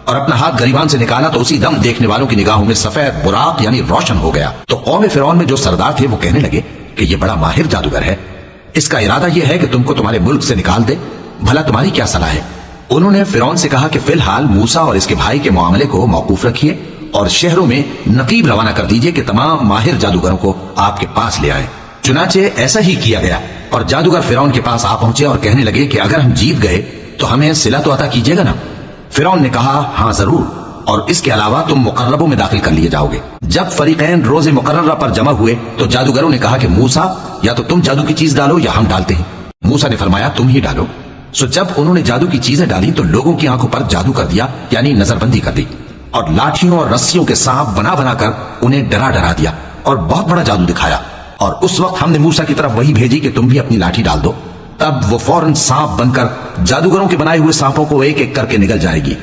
और अपना हाथ गरीबान से निकाला तो उसी दम देखने वालों की निगाहों में सफेद बुराक यानी रोशन हो गया। तो कौम फिरौन में जो सरदार थे वो कहने लगे कि ये बड़ा माहिर जादूगर है, इसका इरादा यह है कि तुमको तुम्हारे मुल्क से निकाल दे, भला तुम्हारी क्या सलाह है। उन्होंने फिरौन से कहा कि फिलहाल मूसा और इसके भाई के मामले को मौकूफ रखिए और शहरों में नकीब रवाना कर दीजिए कि तमाम माहिर जादूगरों को आपके पास ले आए। चुनाचे ऐसा ही किया गया और जादूगर फिरौन के पास आ पहुंचे और कहने लगे कि अगर हम जीत गए तो हमें सिला तो अता कीजिएगा ना। फिरौन ने कहा, हाँ जरूर, और इसके अलावा तुम मुकर्रबों में दाखिल कर लिए जाओगे। जब फरीकैन रोजे मुकर्ररा पर जमा हुए तो जादूगरों ने कहा कि मूसा, या तो तुम जादू की चीज डालो या हम डालते हैं। मूसा ने फरमाया, तुम ही डालो। सो जब उन्होंने जादू की चीजें डाली तो लोगों की आंखों पर जादू कर दिया, यानी नजरबंदी कर दी, और लाठियों और रस्सियों के सांप बना बनाकर उन्हें डरा डरा दिया और बहुत बड़ा जादू दिखाया। और उस वक्त हमने मूसा की तरफ वही भेजी कि तुम भी अपनी लाठी डाल दो। तब वो फौरन सांप बनकर जादूगरों के बनाए हुए सांपों को एक एक करके निगल जाएगी।